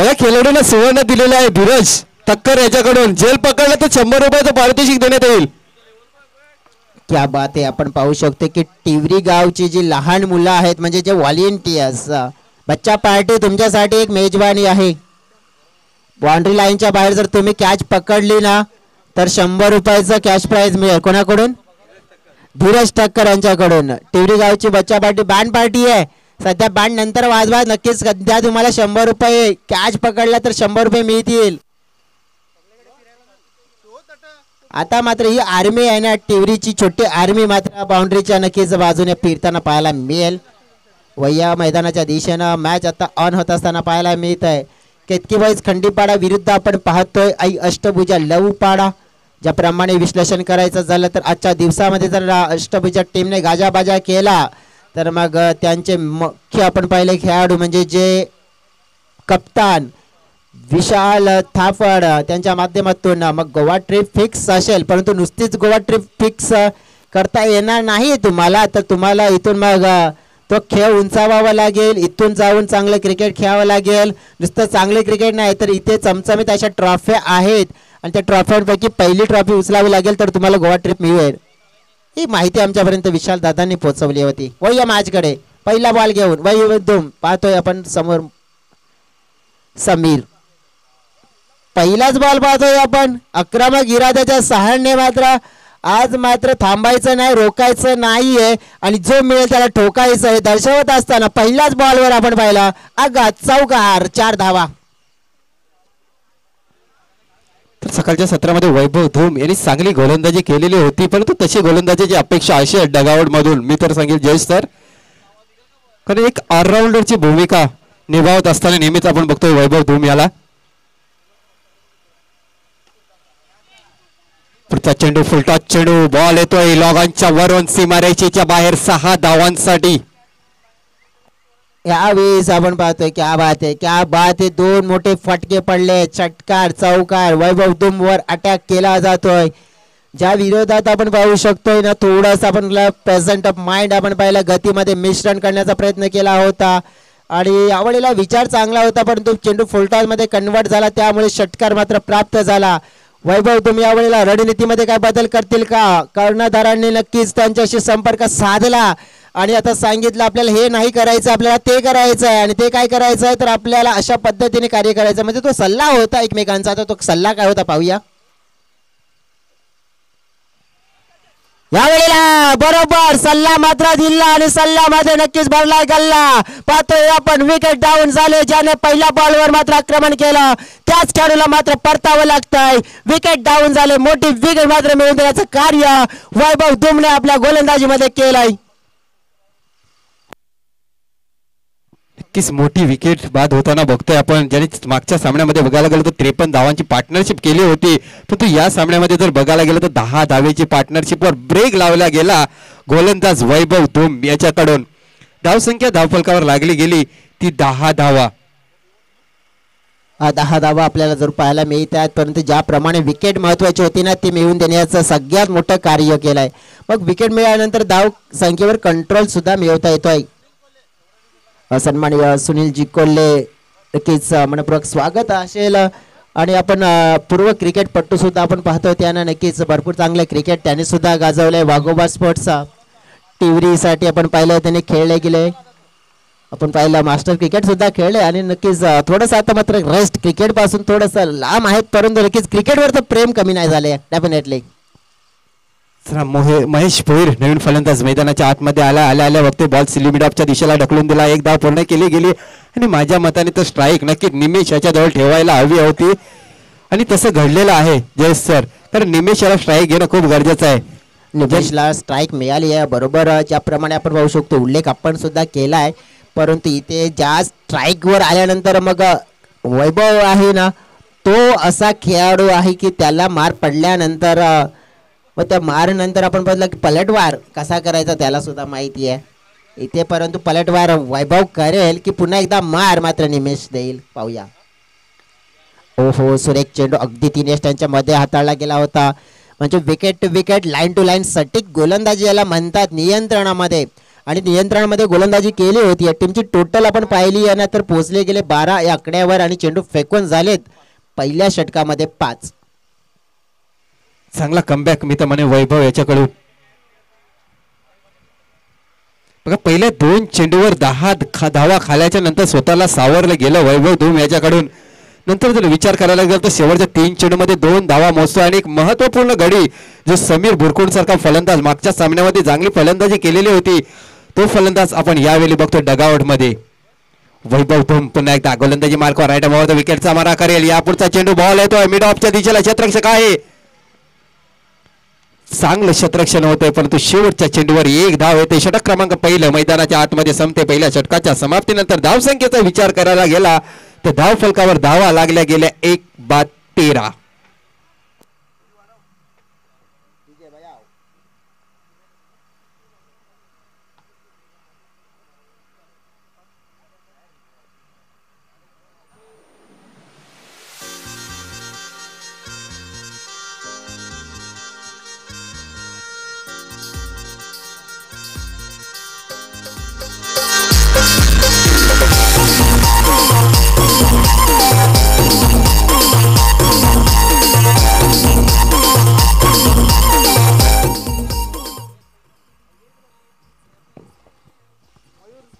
बघा खेळाडूंना सुवर्ण दिलेला आहे धीरज ठक्कर याच्याकडून. झेल पकडला तर 100 रुपयाचं पारितोषिक देण्यात येईल. क्या बात आहे. आपण पाहू शकतो की टिवरी गावची जी लहान मुलं आहेत म्हणजे जे व्हॉलेंटियर्स बच्चा पार्टी तुमच्यासाठी एक मेजवानी आहे. बाउंड्री लाईनच्या बाहेर जर तुम्ही कॅच पकडली ना तर 100 रुपयाचं कॅश प्राइज मिळेल. कोणाकडून? धीरज ठक्कर यांच्याकडून. टिवरी गावची बच्चा पार्टी बँड पार्टी आहे सध्या. बँड नंतर वाजवा नक्कीच. सध्या तुम्हाला 100 रुपये कॅच पकडला तर 100 रुपये मिळतील. आता मात्र ही आर्मी आहे ना टिवरीची छोटी आर्मी मात्र बाउंड्रीच्या नक्कीच बाजूने फिरताना पाहायला मिळेल. वह्या मैदानाच्या दिशेनं मॅच आता ऑन होत असताना पाहायला मिळत आहे. केतकीबाईज खंडीपाडा विरुद्ध आपण पाहतोय आई अष्टभुजा लवपाडा. ज्याप्रमाणे विश्लेषण करायचं झालं तर आजच्या दिवसामध्ये जर अष्टभुजा टीमने गाजाबाजा केला तर मग त्यांचे मुख्य आपण पाहिले खेळाडू म्हणजे जे कप्तान विशाल थापड त्यांच्या माध्यमातून मग गोवा ट्रिप फिक्स असेल. परंतु नुसतीच गोवा ट्रिप फिक्स करता येणार नाही तुम्हाला. तर तुम्हाला इथून मग तो खेळ उंचावावा लागेल. इथून जाऊन चांगलं क्रिकेट खेळावं लागेल. नुसतं चांगले क्रिकेट नाही तर इथे चमचमीत अशा ट्रॉफ्या आहेत आणि त्या ट्रॉफ्यांपैकी पहिली ट्रॉफी उचलावी लागेल तर तुम्हाला गोवा ट्रिप मिळेल. ही माहिती आमच्यापर्यंत विशाल दादांनी पोहोचवली होती. वय या मॅचकडे पहिला बॉल घेऊन वय दुम पाहतोय आपण समोर समीर. पहिलाच बॉल पाहतोय आपण. आक्रमक इराद्याच्या सहाय्याने मात्र आज मात्र थांबायचं नाही रोकायचं नाहीये आणि जो मिळेल त्याला ठोकायचं हे दर्शवत असताना पहिल्याच बॉलवर आपण पाहिला आघात चौकार 4 धावा. तर सकाळच्या सत्रामध्ये वैभव धूम यांनी चांगली गोलंदाजी केलेली होती परंतु तशी गोलंदाजीची अपेक्षा अशी आहे डगआउट मधून मी तर सांगेल जयेश सर. कारण एक ऑलराऊंडरची भूमिका निभावत असताना नेहमीच आपण बघतोय वैभव धूम याला. पुढचा चेंडू फुलटॉस चेंडू बॉल येतोय लॉगांच्या वरून सीमारेषेच्या बाहेर 6 धावांसाठी. यावेळेस आपण पाहतोय क्या बात आहे क्या बात आहे. 2 मोठे फटके पडले. षटकार चौकार वैभव धूम वर अटॅक केला जातोय. ज्या विरोधात आपण पाहू शकतोय ना थोडंसं आपण प्रेझेंट ऑफ माइंड आपण पाहिलं गतीमध्ये मिश्रण करण्याचा प्रयत्न केला होता आणि यावेळेला विचार चांगला होता परंतु चेंडू फुलटॉस मध्ये कन्वर्ट झाला त्यामुळे षटकार मात्र प्राप्त झाला. वैभव तुम्ही यावेळेला रणनीतीमध्ये काय बदल करतील का? कर्णधारांनी नक्कीच त्यांच्याशी संपर्क साधला आणि आता सांगितलं आपल्याला हे नाही करायचं आपल्याला ते करायचं आहे आणि ते काय करायचं आहे तर आपल्याला अशा पद्धतीने कार्य करायचं म्हणजे तो सल्ला होता एकमेकांचा. तर तो सल्ला काय होता पाहूया. यावेळेला बरोबर सल्ला मात्र दिला आणि सल्ल्यामध्ये नक्कीच भरलाय गल्ला. पाहतोय आपण विकेट डाऊन झाले. ज्याने पहिल्या बॉलवर मात्र आक्रमण केलं त्याच खेळाडूला मात्र परतावं लागतंय. विकेट डाऊन झाले. मोठी विकेट मात्र मिळवून देण्याचं कार्य वैभव धूमने आपल्या गोलंदाजीमध्ये केलंय. नक्कीच मोठी विकेट बाद होताना बघतोय आपण. ज्याने मागच्या सामन्यामध्ये बघायला गेलं तर 53 धावांची पार्टनरशिप केली होती परंतु या सामन्यामध्ये जर बघायला गेलं तर 10 धावेची पार्टनरशिपवर ब्रेक लावला गेला गोलंदाज वैभव धूम याच्याकडून. धावसंख्या धावफलकावर लागली गेली ती 10 धावा. 10 धावा आपल्याला जर पाहायला मिळतात परंतु ज्याप्रमाणे विकेट महत्वाची होती ना ती मिळवून देण्याचं सगळ्यात मोठं कार्य केलंय. मग विकेट मिळाल्यानंतर धाव संख्येवर कंट्रोल सुद्धा मिळवता येतोय. सन्माननीय सुनीलजी कोल्हे नक्कीच मनपूर्वक स्वागत असेल आणि आपण पूर्व क्रिकेटपटू सुद्धा आपण पाहतोय त्यांना नक्कीच भरपूर चांगले क्रिकेट त्यांनी सुद्धा गाजवलंय. वाघोबा स्पोर्ट्सचा टिवरीसाठी आपण पाहिलं त्यांनी खेळले गेले. आपण पाहिलं मास्टर क्रिकेट सुद्धा खेळले आणि नक्कीच थोडंसं आता मात्र रेस्ट क्रिकेट पासून थोडंसं लांब आहेत परंतु नक्कीच क्रिकेटवर तर प्रेम कमी नाही झाले डेफिनेटली. महेश भोईर नवीन फलंदाज मैदानाच्या आतमध्ये आल्या वक्ते बॉल सिलिमिड ऑफच्या दिशेला ढकलून दिला. 1 धाव पूर्ण केली गेली आणि माझ्या मताने तर स्ट्राईक नक्की निमेश याच्या जवळ ठेवायला हवी होती आणि तसं घडलेलं आहे जयेश सर. तर निमेश याला स्ट्राईक घेणं खूप गरजेचं आहे. निमेशला स्ट्राईक मिळाली आहे बरोबर. ज्याप्रमाणे आपण पाहू शकतो उल्लेख आपण सुद्धा केला आहे परंतु इथे ज्या स्ट्राईकवर आल्यानंतर मग वैभव आहे ना तो असा खेळाडू आहे की त्याला मार पडल्यानंतर व त्या मार नंतर आपण बघितलं की पलटवार कसा करायचा त्याला सुद्धा माहिती आहे इथे परंतु पलटवार वैभव करेल की पुन्हा एकदा मार मात्र निमेश देईल पाहूया. ओहो सुरेख चेंडू अगदी 3 यष्टांच्या मध्ये हाताळला गेला होता. म्हणजे wicket to wicket line to line सटीक गोलंदाजी याला म्हणतात नियंत्रणामध्ये आणि नियंत्रणामध्ये गोलंदाजी केली होती. या टीमची टोटल आपण पाहिली आहे ना तर पोहोचले गेले 12 या आकड्यावर आणि चेंडू फेकून झालेत पहिल्या षटकामध्ये 5. चांगला कमबॅक मी तर म्हणे वैभव याच्याकडून. बघा पहिल्या 2 चेंडूवर 10 धावा खाल्याच्या नंतर स्वतःला सावरलं गेलं वैभव धूम याच्याकडून. नंतर जर विचार करायला गेला तर शेवटच्या 3 चेंडूमध्ये 2 धावा मोजतो आणि एक महत्वपूर्ण गडी जो समीर बुरकुंड सारखा फलंदाज मागच्या सामन्यामध्ये चांगली फलंदाजी केलेली होती तो फलंदाज आपण यावेळी बघतो डगआउट मध्ये. वैभव धूम पुन्हा एकदा गोलंदाजी मार्कवर राईट अबाउट विकेटचा मारा करेल. यापुढचा चेंडू बॉल येतोय मिड ऑफच्या दिशेला. क्षेत्ररक्षक आहे चांगलं क्षेत्ररक्षण होतंय परंतु शेवटच्या चेंडूवर 1 धाव येते. षटक क्रमांक पहिलं मैदानाच्या आतमध्ये संपते. पहिल्या षटकाच्या समाप्तीनंतर धावसंख्येचा विचार करायला गेला तर धाव फलकावर धावा लागल्या गेल्या 1/13.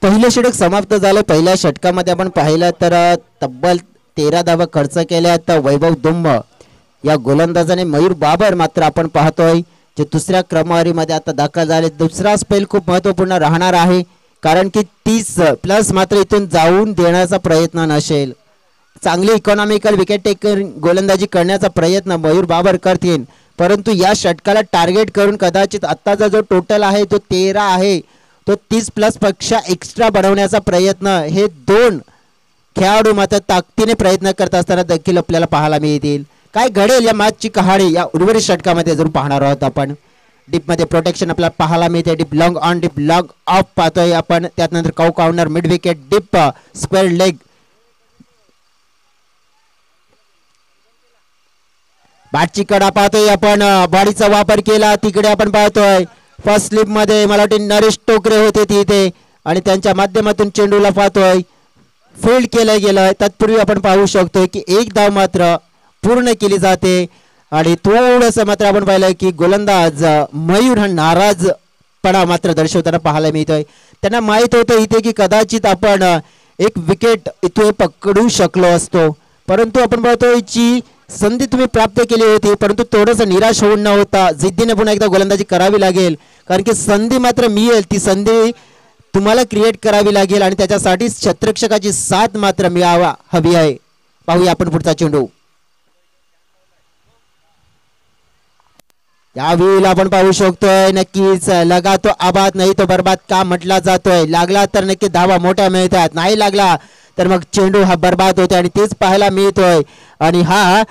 पहिलं षटक समाप्त झालं. पहिल्या षटकामध्ये आपण पाहिलं तर तब्बल 13 धावा खर्च केल्या. तर वैभव दुम्म या गोलंदाजाने मयूर बाबर मात्र आपण पाहतोय जे दुसऱ्या क्रमवारीमध्ये आता दाखल झाले. दुसरा स्पेल खूप महत्वपूर्ण राहणार आहे कारण की 30+ मात्र इथून जाऊन देण्याचा प्रयत्न नसेल. चांगली इकॉनॉमिकल विकेट टेकर गोलंदाजी करण्याचा प्रयत्न मयूर बाबर करतील परंतु या षटकाला टार्गेट करून कदाचित आत्ताचा जो टोटल आहे तो 13 आहे तो 30+ पेक्षा एक्स्ट्रा बनवण्याचा प्रयत्न हे 2 खेळाडू मात्र ताकदीने प्रयत्न करत असताना देखील आपल्याला पाहायला मिळतील. काय घडेल या मॅचची कहाणी या उर्वरित षटकामध्ये जरूर पाहणार आहोत आपण. डीपमध्ये प्रोटेक्शन आपल्याला पाहायला मिळते. Deep long on deep long off पाहतोय आपण. त्यानंतर cow corner mid wicket deep square leg. बॅटची कडा पाहतोय आपण. बॉडीचा वापर केला तिकडे आपण पाहतोय. फर्स्ट स्लिप मध्ये मला वाटते नरेश टोकरे होते तिथे आणि त्यांच्या माध्यमातून चेंडूला पाहतोय फील्ड केलं गेलं. तत्पूर्वी आपण पाहू शकतोय की 1 धाव मात्र पूर्ण केली जाते आणि थोडंसं मात्र आपण पाहिलं की गोलंदाज मयूर हा नाराजपणा मात्र दर्शवताना पाहायला मिळतोय. त्यांना माहित होतं इथे की कदाचित आपण एक विकेट इथे पकडू शकलो असतो परंतु आपण पाहतोय की संधी तुम्ही प्राप्त केली होती परंतु थोडंसं निराश होऊन न होता जिद्दीने पुन्हा एकदा गोलंदाजी करावी लागेल कारण की संधी मात्र मिळेल. ती संधी तुम्हाला क्रिएट करावी लागेल आणि त्याच्यासाठी क्षेत्ररक्षकाची साथ मात्र मिळावा हवी आहे. पाहूया आपण पुढचा चेंडू. यावेळी आपण पाहू शकतोय नक्कीच लगा तो आबाद नाही तो बर्बाद का म्हटला जातोय. लागला तर नक्की धावा मोठ्या मिळतात नाही लागला तर मग चेंडू हा बर्बाद होते आणि तेच पाहायला मिळतोय. आणि हा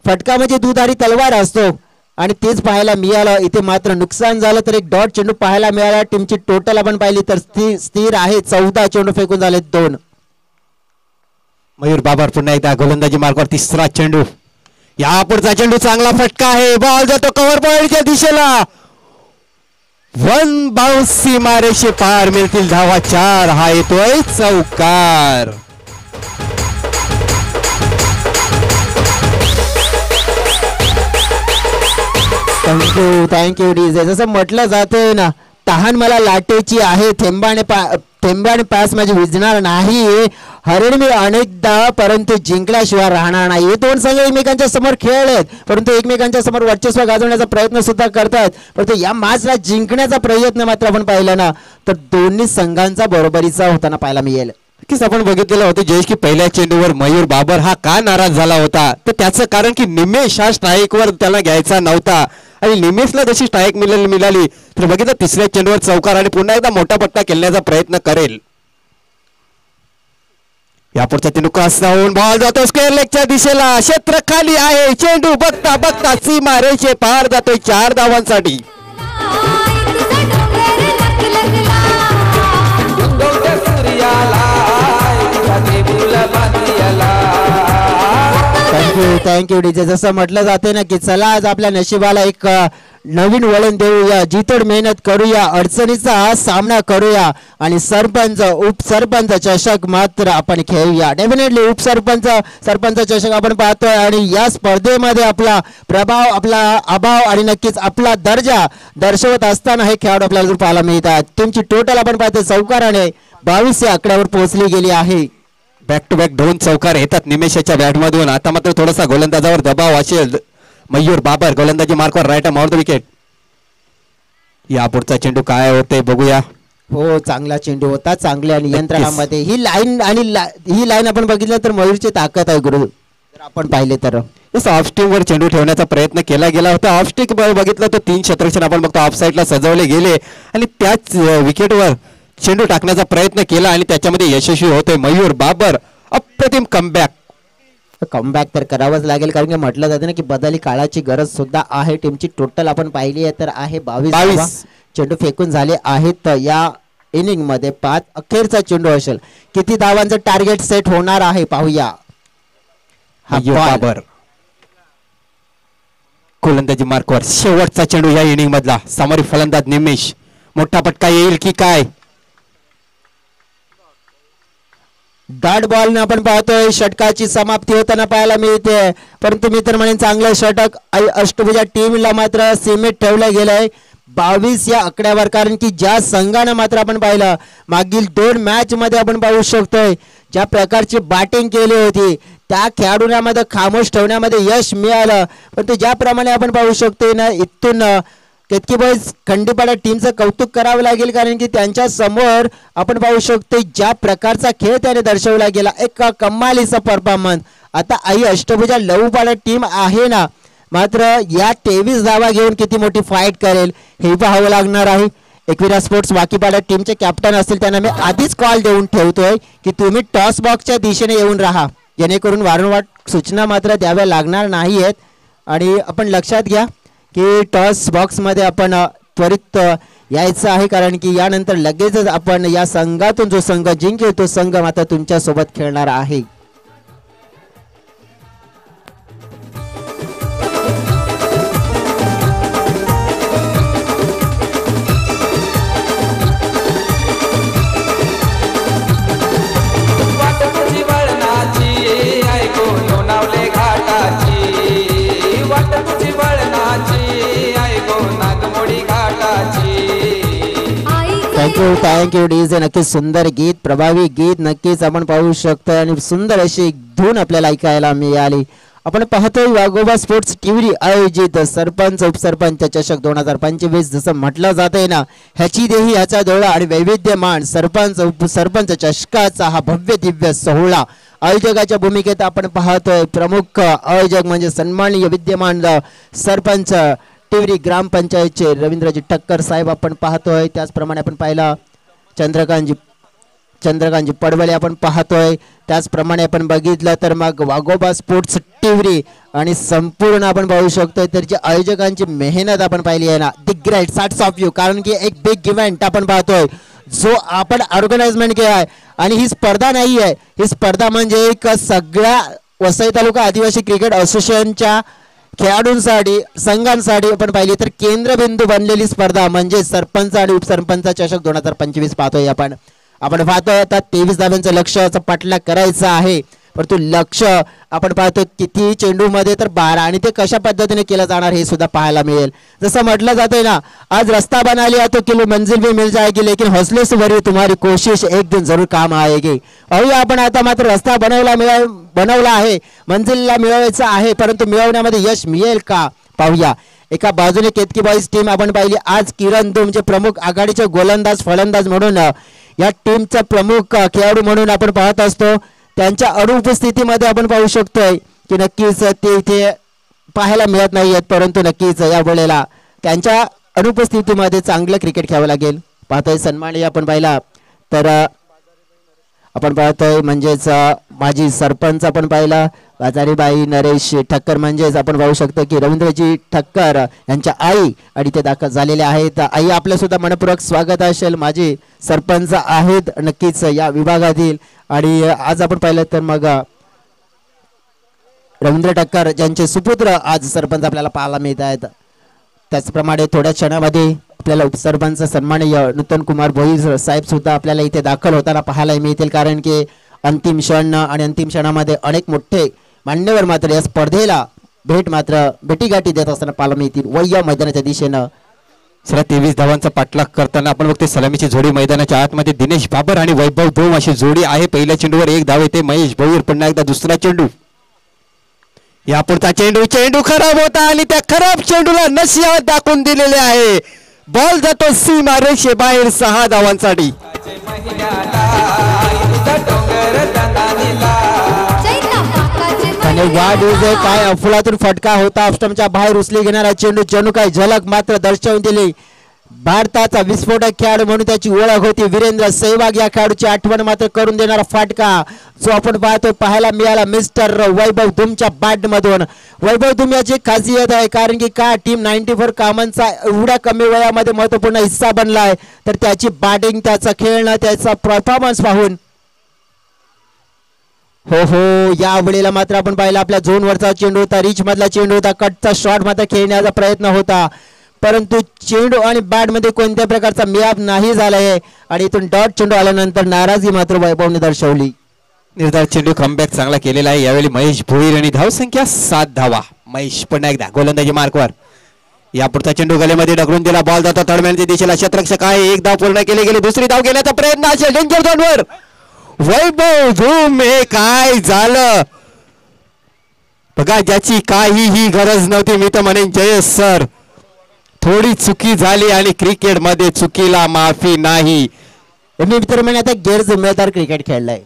फटका म्हणजे दुधारी तलवार असतो आणि तेच पाहायला मिळालं. इथे मात्र नुकसान झालं तर एक डॉट चेंडू पाहायला मिळाला. टीमची टोटल आपण पाहिली तर स्थिर आहे. 14 चेंडू फेकून झाले 2. मयूर बाबर पुन्हा एकदा गोलंदाजी मार्कवर. तिसरा चेंडू. यापुढचा चेंडू चांगला फटका आहे. बॉल जातो कव्हर पॉईंटच्या दिशेला. 1 बाउन्स सीमारेषे पार मिळतील धावा 4. हा येतोय चौकार. Thank you DJ. जसं म्हटलं जातंय ना तहान मला लाटेची आहे थेंबाने पास माझी विजणार नाही. हरण मी अनेकदा परंतु जिंकल्याशिवाय राहणार नाही. हे 2 संघ एकमेकांच्या समोर खेळलेत परंतु एकमेकांच्या समोर वर्चस्व गाजवण्याचा प्रयत्न सुद्धा करतात परंतु या मॅचला जिंकण्याचा प्रयत्न मात्र आपण पाहिला ना तर दोन्ही संघांचा बरोबरीचा होताना पाहायला मिळेल. नक्कीच आपण बघितलेलं होतं जयेश की पहिल्या चेंडूवर मयूर बाबर हा का नाराज झाला होता तर त्याचं कारण की निमेश हा स्ट्राईकवर त्याला घ्यायचा नव्हता आणि निमेशला जशी स्ट्राईक मिळाली तर बघितलं तिसऱ्या चेंडूवर चौकार आणि पुन्हा एकदा मोठा पट्टा खेळण्याचा प्रयत्न करेल. यापुढचा तिनुका जाऊन बॉल जातो स्क्वेअर लेगच्या दिशेला. क्षेत्र खाली आहे. चेंडू बघता बघता सीमा रेषे पार जातोय 4 धावांसाठी. Thank you DJ. जसं म्हटलं जाते ना की चला आज आपल्या नशिबाला एक नवीन वळण देऊया, जितोड मेहनत करूया, अडचणीचा सामना करूया आणि सरपंच उपसरपंच चषक मात्र आपण खेळूया. डेफिनेटली उपसरपंच सरपंच चषक आपण पाहतोय आणि या स्पर्धेमध्ये आपला प्रभाव, आपला अभाव आणि नक्कीच आपला दर्जा दर्शवत असताना हे खेळाडू आपल्याला पाहायला मिळतात. टीमची टोटल आपण पाहतो चौकाराने 22 या आकड्यावर पोहोचली गेली आहे. बॅक टू बॅक 2 चौकार येतात निमेशच्या बॅटमधून. आता मात्र थोडासा गोलंदाजावर दबाव असेल. मयूर बाबर गोलंदाजी मार्कवर राईट माउंट द विकेट. या पुढचा चेंडू काय होते बघूया. हो, चांगला चेंडू होता, चांगल्या नियंत्रणामध्ये ही लाईन आणि ही लाईन आपण बघितलं तर मयूरची ताकद आहे गुरु. जर आपण पाहिले तर ऑफ स्टिक वर चेंडू ठेवण्याचा प्रयत्न केला गेला होता. ऑफ स्टिक बघितलं तर 3 क्षेत्ररक्षण आपण बघतो ऑफ साईडला सजवले गेले आणि त्याच विकेटवर चेंडू टाकण्याचा प्रयत्न केला आणि त्याच्यामध्ये यशस्वी होते मयूर बाबर. अप्रतिम कमबॅक. कमबॅक तर करावंच लागेल कारण की म्हटलं जातं ना की बदली काळाची गरज सुद्धा आहे. टीमची टोटल आपण पाहिली आहे तर आहे 22 चेंडू फेकून झाले आहेत या इनिंग मध्ये. 5 अखेरचा चेंडू असेल. किती धावांचं टार्गेट सेट होणार आहे पाहूया. बाबर गोलंदाजी मार्कवर शेवटचा चेंडू या इनिंग मधला. समोरील फलंदाज निमेश. मोठा पटका येईल की काय. डॉट बॉल आपण पाहतोय षटकाची समाप्ती होताना पाहायला मिळते. परंतु मी तर म्हणेन चांगलं षटक अष्टभुजा टीमला मात्र सीमित ठेवलं गेलंय 22 या आकड्यावर. कारण की ज्या संघानं मात्र आपण पाहिलं मागील 2 मॅच मध्ये आपण पाहू शकतोय ज्या प्रकारची बॅटिंग केली होती त्या खेळाडूंमध्ये खामोश ठेवण्यामध्ये यश मिळालं. परंतु ज्याप्रमाणे आपण पाहू शकतोय ना इथून केतकी बॉयज खंडीपाडा टीमचं कौतुक करावं लागेल कारण की त्यांच्या समोर आपण पाहू शकतो ज्या प्रकारचा खेळ त्याने दर्शवला गेला. एक कमालीचा परफॉर्मन्स. आता आई अष्टभुजा लवपाडा टीम आहे ना मात्र या 23 धावा घेऊन किती मोठी फाईट करेल हे पाहावं लागणार आहे. एकविरा स्पोर्ट्स वाकीपाडा टीमचे कॅप्टन असतील त्यांना मी आधीच कॉल देऊन ठेवतोय की तुम्ही टॉस बॉक्सच्या दिशेने येऊन राहा जेणेकरून वारंवार सूचना मात्र द्याव्या लागणार नाही आहेत. आणि आपण लक्षात घ्या की टॉस बॉक्समध्ये आपण त्वरित यायचं आहे कारण की यानंतर लगेचच आपण या संघातून जो संघ जिंकेल तो संघ मात्र तुमच्या सोबत खेळणार आहे. Thank you DJ. नक्कीच सुंदर गीत, प्रभावी गीत नक्कीच आपण पाहू शकतो आणि सुंदर अशी धून आपल्याला ऐकायला मिळाली. आपण पाहतोय वाघोबा स्पोर्ट्स टीव्ही आयोजित सरपंच उपसरपंच चषक 2025 जसं म्हटलं जातंय ना ह्याची देही ह्याचा डोळा आणि वैविध्यमान सरपंच उपसरपंच चषकाचा हा भव्य दिव्य सोहळा. आयोजकाच्या भूमिकेत आपण पाहतोय प्रमुख आयोजक म्हणजे सन्माननीय विद्यमान सरपंच टिवरी ग्रामपंचायतचे रवींद्रजी ठक्कर साहेब आपण पाहतोय. त्याचप्रमाणे आपण पाहिला चंद्रकांतजी पडवले आपण पाहतोय. त्याचप्रमाणे आपण बघितलं तर मग वाघोबा स्पोर्ट्स टिवरी आणि संपूर्ण आपण पाहू शकतोय तर जे आयोजकांची मेहनत आपण पाहिली आहे ना the great sets of you. कारण की एक बिग इव्हेंट आपण पाहतोय जो आपण ऑर्गनाइजमेंट केला आहे आणि ही स्पर्धा नाही आहे. ही स्पर्धा म्हणजे एक सगळ्या वसई तालुका आदिवासी क्रिकेट असोसिएशनच्या खेळाडूंसाठी संघांसाठी आपण पाहिली तर केंद्रबिंदू बनलेली स्पर्धा म्हणजे सरपंच आणि उपसरपंच चषक 2025 पाहतोय आपण. आपण पाहतोय आता 23 धाव्यांचं लक्ष्याचा पाठलाग करायचा आहे परंतु लक्ष आपण पाहतो किती चेंडू मध्ये तर 12 आणि ते कशा पद्धतीने केलं जाणार हे सुद्धा पाहायला मिळेल. जसं म्हटलं जातंय ना आज रस्ता बना लिया तो किलो मंजिल भी मिल जाएगी लेकिन हौसले से भरी तुम्हारी कोशिश एक दिन जरूर काम आएगी. पाहूया आपण आता मात्र रस्ता बनवला आहे मंजिलला मिळवायचा आहे परंतु मिळवण्यामध्ये यश मिळेल का पाहूया. एका बाजूने केतकी बॉईज टीम आपण पाहिली आज किरण दुमचे प्रमुख आघाडीचे गोलंदाज फलंदाज म्हणून या टीमचा प्रमुख खेळाडू म्हणून आपण पाहत असतो. त्यांच्या अनुपस्थितीमध्ये आपण पाहू शकतोय की नक्कीच ते इथे पाहायला मिळत नाही आहेत परंतु नक्कीच या वेळेला त्यांच्या अनुपस्थितीमध्ये चांगलं क्रिकेट खेळावं लागेल. पाहतोय सन्माननीय आपण पाहिला तर आपण पाहतोय म्हणजेच माजी सरपंच आपण पाहिला बाजारीबाई नरेश ठक्कर म्हणजेच आपण पाहू शकतो की रवींद्रजी ठक्कर यांच्या आई आणि ते दाखल झालेले आहेत. आई आपलं सुद्धा मनपूर्वक स्वागत असेल. माजी सरपंच आहेत नक्कीच या विभागातील आणि आज आपण पाहिलं तर मग रवींद्र ठक्कर ज्यांचे सुपुत्र आज सरपंच आपल्याला पाहायला मिळत आहेत. त्याचप्रमाणे थोड्या क्षणामध्ये आपल्याला उपसरपंच सन्माननीय नूतन कुमार भोईर साहेब सुद्धा आपल्याला इथे दाखल होताना पाहायला मिळतील, कारण की अंतिम क्षण आणि अंतिम क्षणामध्ये अनेक मोठे मान्यवर मात्र या स्पर्धेला भेटीगाठी देत असताना पाहायला मिळतील. वय्या मैदानाच्या दिशेनं 23 धावांचा पाठलाग करताना आपण बघते सलामीची जोडी मैदानाच्या आतमध्ये दिनेश बाबर आणि वैभव धूम अशी जोडी आहे. पहिल्या चेंडूवर 1 धाव येते. महेश भोईर पुन्हा एकदा दुसरा चेंडू, यापुढचा चेंडू खराब होता आणि त्या खराब चेंडूला नशियात दाखवून दिलेले आहे. बॉल जातो सीमा रेषे बाहेर 6 धावांसाठी. आणि काय अफलातून फटका होता. ऑफस्टंपच्या बाहेर उचली घेणारा चेंडू जणू काय झलक मात्र दर्शवून दिली. भारताचा विस्फोटक खेळाडू म्हणून त्याची ओळख होती वीरेंद्र सहवाग. या खेळाडूची आठवण मात्र करून देणारा फाटका जो आपण पाहायला मिळाला मिस्टर वैभव धूमच्या बॅट मधून. वैभव धूम याची खासियत आहे, कारण की का टीम 94 कामांचा एवढ्या कमी वयामध्ये महत्वपूर्ण हिस्सा बनलाय, तर त्याची बॅटिंग, त्याचं खेळणं, त्याचा परफॉर्मन्स पाहून हो या वेळेला मात्र आपण पाहिलं आपल्या झोनवरचा चेंडू होता, रिच मधला चेंडू होता, कटचा शॉट मात्र खेळण्याचा प्रयत्न होता, परंतु चेंडू आणि बॅट मध्ये कोणत्या प्रकारचा मियाप नाही झालाय आणि इथून डॉट चेंडू आल्यानंतर नाराजी मात्र वैभवने दर्शवली. निर्धार चेंडू कमबॅक चांगला केलेला आहे. यावेळी महेश भोईर आणि धावसंख्या 7 धावा. महेश पुन्हा एकदा गोलंदाजी मार्कवर. यापुढचा चेंडू गलेमध्ये ढकलून दिला. बॉल जातो तडम्याच्या दिशेला. क्षेत्ररक्षक आहे. 1 धाव पूर्ण केली गेली. दुसरी धाव घेण्याचा प्रयत्न असेल डेंजर झोनवर. वैभव धूम हे काय झालं बघा, ज्याची काहीही गरज नव्हती. मी तर म्हणेन जयेश सर, थोडी चुकी झाली आणि क्रिकेट मध्ये चुकीला माफी नाही. मी तर म्हणे आता गैरजिम्मेदार क्रिकेट खेळलाय.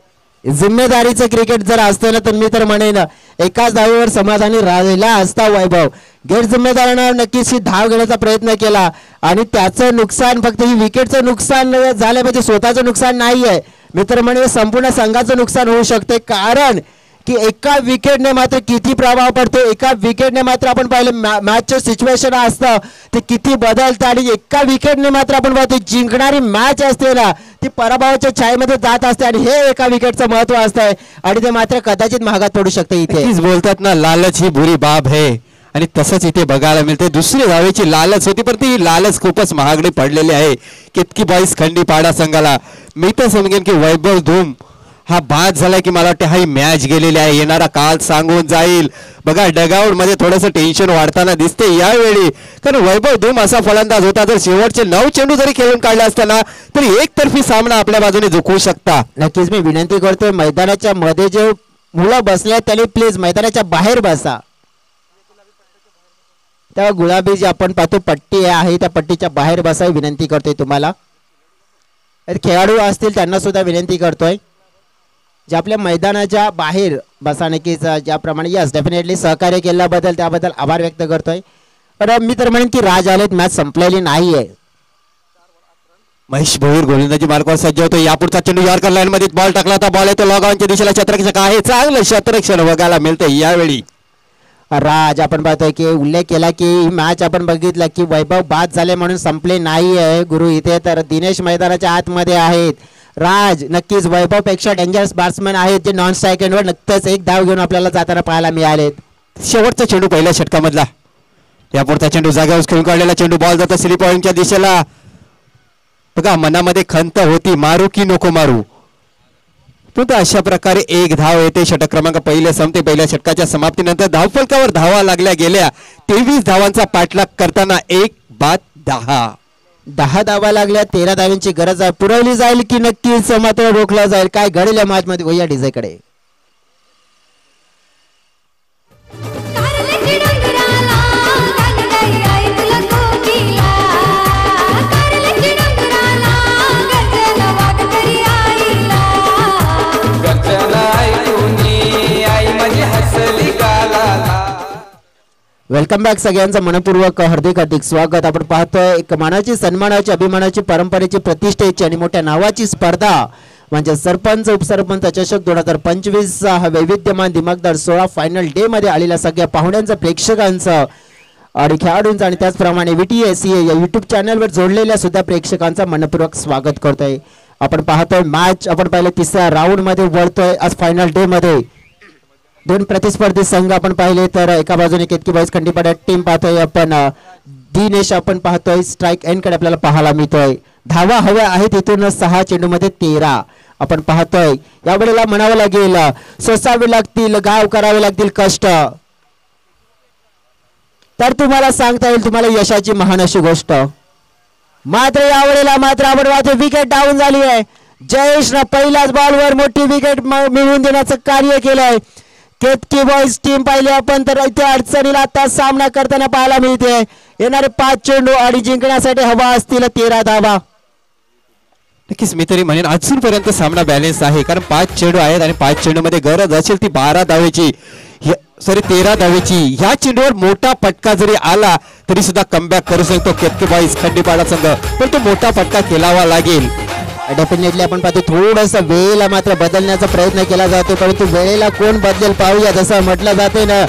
जिम्मेदारीचं क्रिकेट जर असतं ना तर मी तर म्हणेन एकाच धावेवर समाधानी राहिला असता वैभव. गैरजिम्मेदारानं नक्कीच ही धाव घेण्याचा प्रयत्न केला आणि त्याचं नुकसान फक्त ही विकेटचं नुकसान झालं म्हणजे स्वतःचं नुकसान नाही आहे. मी तर म्हणे संपूर्ण संघाचं नुकसान होऊ शकते, कारण की एका विकेटने मात्र किती प्रभाव पडतो. एका विकेटने मात्र आपण पाहिलं मॅचचं सिच्युएशन असतं ते किती बदलतं आणि एका विकेटने मात्र आपण पाहतो जिंकणारी मॅच असते ना ती पराभवाच्या छायेमध्ये जात असते आणि हे एका विकेटचं महत्व असतंय आणि ते मात्र कदाचित महागात पडू शकते. इथेच बोलतात ना, लालच ही बुरी बाब है, आणि तसंच इथे बघायला मिळते. दुसरी धावेची लालच होती, पण ती लालच खूपच महागडी पडलेली आहे. कितकी बाईस खंडी पाडा संघाला. मी तर समजेन की वैभव धूम हा बाद झाला की मला वाटते हा मॅच गेलेली आहे. येणारा काल सांगून जाईल. बघा डगआउट मध्ये थोडंसं टेन्शन वाढताना दिसते यावेळी, कारण वैभव धूम असा फलंदाज होता, जर शेवटचे 9 चेंडू जरी खेळून काढले असताना तरी एकतर्फी सामना आपल्या बाजूने जिंकू शकता. नक्कीच मी विनंती करतोय मैदानाच्या मध्ये जे मुलं बसले त्यांनी प्लीज मैदानाच्या बाहेर बसा. त्या गुलाबी जे आपण पाहतो पट्टी आहे त्या पट्टीच्या बाहेर बसाय विनंती करतोय तुम्हाला. खेळाडू असतील त्यांना सुद्धा विनंती करतोय जे आपल्या मैदानाच्या बाहेर बसा. नक्कीच ज्याप्रमाणे यस डेफिनेटली सहकार्य केल्याबद्दल त्याबद्दल आभार व्यक्त करतोय. तर मी तर म्हणेन की राज आलेत, मॅच संपलेली नाहीये. महेश भोईर गोलंदाजी मार्गावर सज्ज होतो. यापुढचा चेंडू यॉर्कर लाईन मध्ये बॉल टाकला होता. बॉल येतो लॉगऑनच्या दिशेला. क्षेत्ररक्षक आहे. चांगलं क्षेत्ररक्षण बघायला मिळते यावेळी. राज आपण पाहतोय की उल्लेख केला की मॅच आपण बघितला की वैभव बाद झाले म्हणून संपले नाही आहे गुरु इथे, तर दिनेश मैदानाच्या आतमध्ये आहेत. राज नक्कीच वैभव पेक्षा डेंजरस बॅट्समन आहेत जे नॉन स्ट्राईक एंडवर नक्कीच 1 धाव घेऊन आपल्याला जाताना पाहायला मिळालेत. शेवटचा चेंडू पहिल्या षटकामधला. यापुढचा चेंडू जागेवर खेळून काढलेला चेंडू. बॉल जातो स्लिप पॉइंटच्या दिशेला. बघा मनामध्ये खंत होती मारू की नको मारू, पण अशा प्रकारे 1 धाव येते. षटक क्रमांक पहिले संपते. पहिल्या षटकाच्या समाप्तीनंतर धावफलकावर धावा लागल्या गेल्या. 23 धावांचा पाठलाग करताना 1 बाद 10 धावा लागल्या. 13 धावांची गरज आहे. पुरवली जाईल की नक्कीच मात्र रोखला जाईल. काय घडेल या मॅच मध्ये वैया डिझाईकडे. Welcome back. सगळ्यांचं मनपूर्वक हार्दिक स्वागत. आपण पाहतोय एक मानाची सन्मानाची अभिमानाची परंपरेची प्रतिष्ठेची आणि मोठ्या नावाची स्पर्धा म्हणजे सरपंच उपसरपंच चषक 2025 हा वैविध्यमान दिमागदार 16 फायनल डे मध्ये आलेल्या सगळ्या पाहुण्यांचं प्रेक्षकांचं आणि खेळाडूंचं आणि त्याचप्रमाणे VTSCA या युट्यूब चॅनलवर जोडलेल्या सुद्धा प्रेक्षकांचं मनपूर्वक स्वागत करतोय. आपण पाहतोय मॅच आपण पाहिलं 3ऱ्या राऊंड मध्ये वळतोय आज फायनल डे मध्ये. दोन प्रतिस्पर्धी संघ आपण पाहिले तर एका बाजूने केतकी बॉईज खंडीपाडा टीम पाहतोय आपण दिनेश आपण पाहतोय स्ट्राईक एंड कडे आपल्याला पाहायला मिळतोय धावा हव्या आहेत इथून 6 चेंडूमध्ये 13 आपण पाहतोय यावेळेला म्हणावं लागेल सोसावे लागतील गाव करावे लागतील कष्ट तर तुम्हाला सांगता येईल तुम्हाला यशाची महान अशी गोष्ट मात्र यावेळेला मात्र आपण पाहतोय विकेट डाऊन झाली आहे जयेशनं पहिल्याच बॉलवर मोठी विकेट मिळवून देण्याचं कार्य केलंय केतकी बॉईज टीम पाहिली आपण तर इथे अडचणीला आता सामना करताना पाहायला मिळते येणारे 5 चेंडू आणि जिंकण्यासाठी हवा असतील 13 धावा नक्कीच मी तरी म्हणेन अजूनपर्यंत सामना बॅलेन्स आहे कारण 5 चेंडू आहेत आणि 5 चेंडू मध्ये गरज असेल ती 12 धावेची 13 धावेची ह्या चेंडूवर मोठा फटका जरी आला तरी सुद्धा कमबॅक करू शकतो केतकी बॉईज खंडीपाडा संघ पण तो मोठा फटका खेळावा लागेल डेफिनेटली आपण पाहतो थोडंसं वेळेला मात्र बदलण्याचा प्रयत्न केला जातो परंतु वेळेला कोण बदलेल पाहूया जसं म्हटलं जाते ना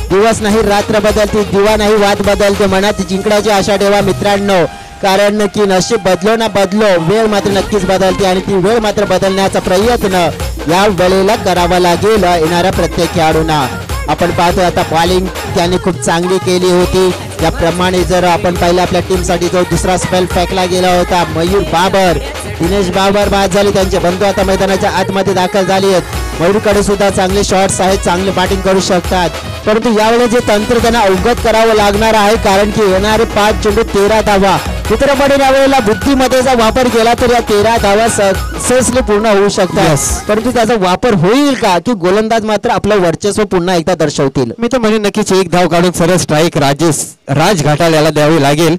दिवस नाही रात्र बदलते दिवा नाही वाद बदलते मनात जिंकण्याची आशा ठेवा मित्रांनो कारण की नशीब बदलो ना बदलो वेळ मात्र नक्कीच बदलते आणि ती वेळ मात्र बदलण्याचा प्रयत्न या वेळेला करावा लागेल येणाऱ्या प्रत्येक खेळाडूंना आपण पाहतो आता बॉलिंग त्यांनी खूप चांगली केली होती याप्रमाणे जर आपण पाहिलं आपल्या टीमसाठी जो दुसरा स्पेल फेकला गेला होता मयूर बाबर दिनेश बाबर बाद झाले त्यांचे बंधू आता मैदानाच्या आतमध्ये दाखल झाले आहेत मयूरकडे सुद्धा चांगले शॉट्स आहेत चांगले बॅटिंग करू शकतात परंतु यावेळी जे तंत्र त्यांना अवगत करावं लागणार आहे कारण की येणारे 5 चेंडू 13 धावा मित्रपणे यावेळेला बुद्धीमध्येचा वापर केला तर या 13 धावा सक्सेसफुली पूर्ण होऊ शकतात परंतु त्याचा वापर होईल का की गोलंदाज मात्र आपलं वर्चस्व पुन्हा एकदा दर्शवतील मी तर म्हणेन नक्कीच एक धाव काढून सरळ स्ट्राईक राज घाटाल याला द्यावी लागेल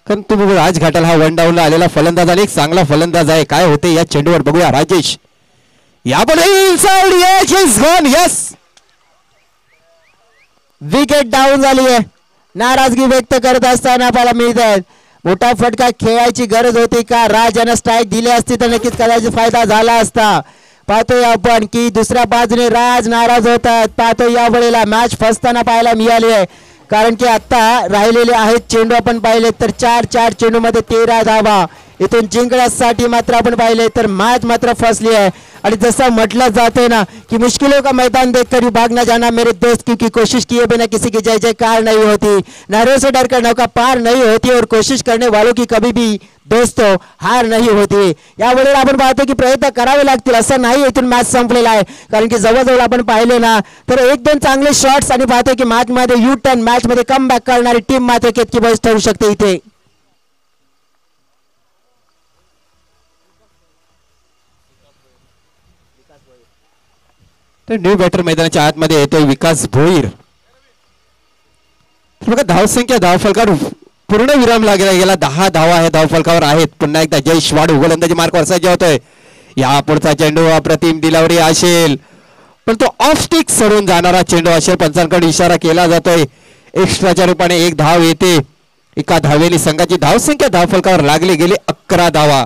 कारण तुम्ही राज घाटाल हा 1 डाऊनला आलेला फलंदाज आणि एक चांगला फलंदाज आहे काय होते या चेंडूवर बघूया राजेश यस विकेट डाऊन झाली आहे नाराजगी व्यक्त करत असताना आपल्याला मिळत आहेत मोठा फटका खेळायची गरज होती का राज यांना स्ट्राईक दिली असती तर नक्कीच कदाचित फायदा झाला असता पाहतोय आपण की दुसऱ्या बाजूने राज नाराज होतात पाहतोय या वेळेला मॅच फसताना पाहायला मिळाली आहे कारण की आता राहिलेले आहेत चेंडू आपण पाहिले तर 4 चेंडू मध्ये 13 धावा इथून जिंकण्यासाठी मात्र आपण पाहिले तर मॅच मात्र फसली आहे आणि जसं म्हटलं जाते ना कि मुश्किलों का मैदान देखकर भागना जाना मेरे दोस्त क्योंकि कोशिश किए बिना किसी की जय जयकार नहीं होती नारों से डर कर नौका पार नहीं होती और कोशिश करने वालों की कभी भी दोस्तों हार नहीं होती यावेळेला आपण पाहतो की प्रयत्न करावे लागतील असं नाही इथून मॅच संपलेला आहे कारण की जवळजवळ आपण पाहिले ना तर 1-2 चांगले शॉट्स आणि पाहतो की मॅच मध्ये यू टर्न मॅच मध्ये कम बॅक करणारी टीम मात्र केतकी बॉईज ठरू शकते इथे तर न्यू बॅटर मैदानाच्या आतमध्ये येतोय विकास भोईर बघा धावसंख्या धावफलकावर पूर्ण विराम लागला गेला 10 धावा हे धावफलकावर आहेत पुन्हा एकदा जयेश वाडू गोलंदाजी मार्कवर सज्ज होतोय या पुढचा चेंडू अप्रतिम दिलावरी असेल पण तो ऑफ स्टिक सोडून जाणारा चेंडू असेल पंचांकडे इशारा केला जातोय एक्स्ट्राच्या रूपाने 1 धाव येते एका धावेने संघाची धावसंख्या धावफलकावर लागली गेली 11 धावा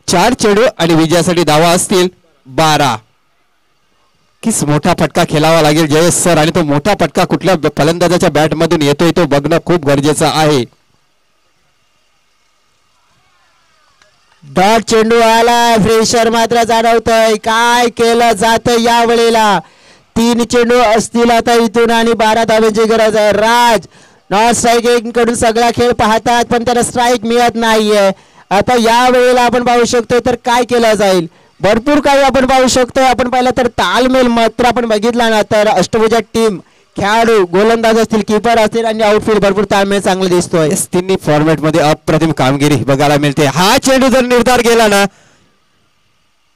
4 चेंडू आणि विजयासाठी धावा असतील 12 किस मोठा फटका खेळावा लागेल जयेश सर आणि तो मोठा फटका कुठल्या फलंदाजाच्या बॅट मधून येतोय तो बघणं खूप गरजेचं आहे डॉट चेंडू आला फ्रेशर मात्र जाणवतोय काय केलं जातं या वेळेला 3 चेंडू असतील आता इथून आणि 12 धावांची गरज आहे राज नॉन स्ट्राईक कडून सगळा खेळ पाहतात पण त्याला स्ट्राईक मिळत नाहीये आता या वेळेला आपण पाहू शकतो तर काय केलं जाईल भरपूर काही आपण पाहू शकतो आपण पाहिलं तर तालमेल मात्र आपण बघितला ना तर अष्टभुजा टीम खेळाडू गोलंदाज असतील कीपर असतील आणि आउटफील्ड भरपूर तालमेल चांगला दिसतोय तिन्ही फॉर्मॅट मध्ये अप्रतिम कामगिरी बघायला मिळते हा चेंडू जर निर्धार केला ना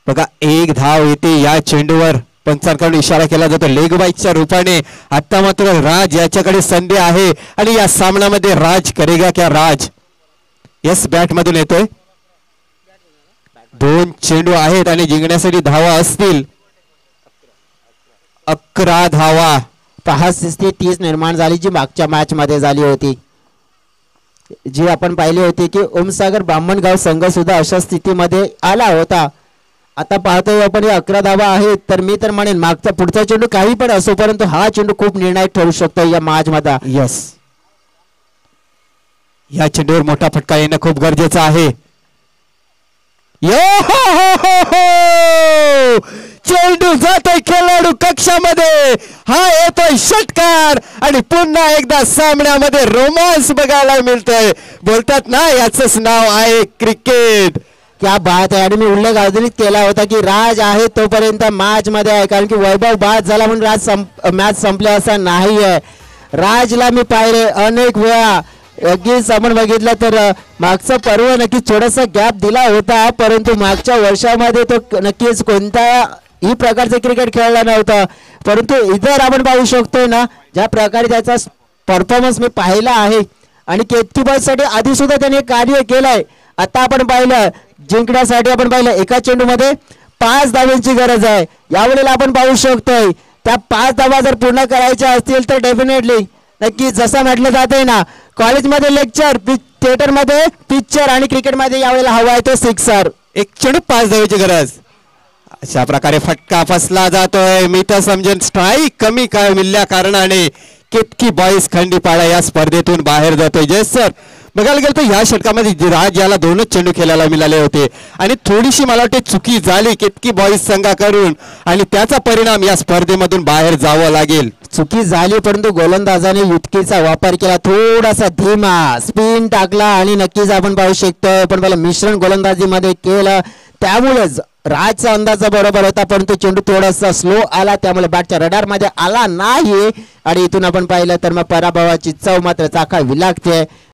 बघा 1 धाव येते या चेंडूवर पंचांकडून इशारा केला जातो लेग बाईकच्या रूपाने आता मात्र राज याच्याकडे संधी आहे आणि या सामन्यामध्ये राज करेगा क्या राज यस बॅट मधून येतोय 2 चेंडू आहेत आणि जिंकण्यासाठी धावा असतील 11 धावा 6-30 निर्माण झाली जी मागच्या मॅच मध्ये झाली होती जी आपण पाहिली होती की ओमसागर ब्राह्मणगाव संघ सुद्धा अशा स्थितीमध्ये आला होता आता पाहतोय आपण 11 धावा आहेत तर मी तर म्हणेन मागचा पुढचा चेंडू काही पण असो परंतु हा चेंडू खूप निर्णायक ठरू शकतो या मॅच मध्ये यस या चेंडूवर मोठा फटका येणं खूप गरजेचं आहे चेंडू जातोय खेळाडू कक्षामध्ये, हा येतोय षटकार आणि पुन्हा एकदा सामन्यामध्ये रोमांस बघायला मिळतोय. बोलतात ना याचंच नाव आहे क्रिकेट. क्या बात आहे. आणि मी उल्लेख अजूनच केला होता की राज आहे तोपर्यंत मॅच मध्ये आहे, कारण की वैभव बाद झाला म्हणून मॅच संपले असं नाही आहे. राजला मी पाहिले अनेक वेळा, अगदीच आपण बघितलं तर मागचा पर्व नक्कीच थोडासा गॅप दिला होता, परंतु मागच्या वर्षामध्ये तो नक्कीच कोणत्याही प्रकारचे क्रिकेट खेळला नव्हता. परंतु इतर आपण पाहू शकतोय ना ज्या प्रकारे त्याचा परफॉर्मन्स मी पाहिला आहे, आणि केतकी बॉयसाठी आधी सुद्धा त्याने कार्य केलंय. आता आपण पाहिलं जिंकण्यासाठी आपण पाहिलं एका चेंडूमध्ये 5 धावांची गरज आहे. यावेळेला आपण पाहू शकतोय त्या 5 धावा जर पूर्ण करायच्या असतील तर डेफिनेटली नक्की जसं म्हटलं जातंय ना कॉलेजमध्ये लेक्चर, थिएटरमध्ये पिक्चर आणि क्रिकेटमध्ये यावेळेला हवा आहे तो सिक्सर. एक चेंडू 5 धावेची गरज. अशा प्रकारे फटका फसला जातोय. मी तर समजेन स्ट्राईक कमी काय मिळल्या कारणाने केतकी बॉईज खंडीपाडा या स्पर्धेतून बाहेर जातोय. जयेश सर, बघायला गेलं तर या षटकामध्ये राज याला 2च चेंडू खेळायला मिळाले होते आणि थोडीशी मला वाटते चुकी झाली केतकी बॉईज संघाकडून आणि त्याचा परिणाम या स्पर्धेमधून बाहेर जावं लागेल. चुकी झाली, परंतु गोलंदाजाने युक्तीचा वापर केला, थोडासा धीमा स्पिन टाकला आणि नक्कीच आपण पाहू शकतो पण मला मिश्रण गोलंदाजीमध्ये केलं, त्यामुळेच राजचा अंदाज बरोबर होता, परंतु चेंडू थोडासा स्लो आला, त्यामुळे बॅटच्या रडार मध्ये आला नाही. आणि इथून आपण पाहिलं तर मग पराभवाची चव मात्र चाखावी लागते.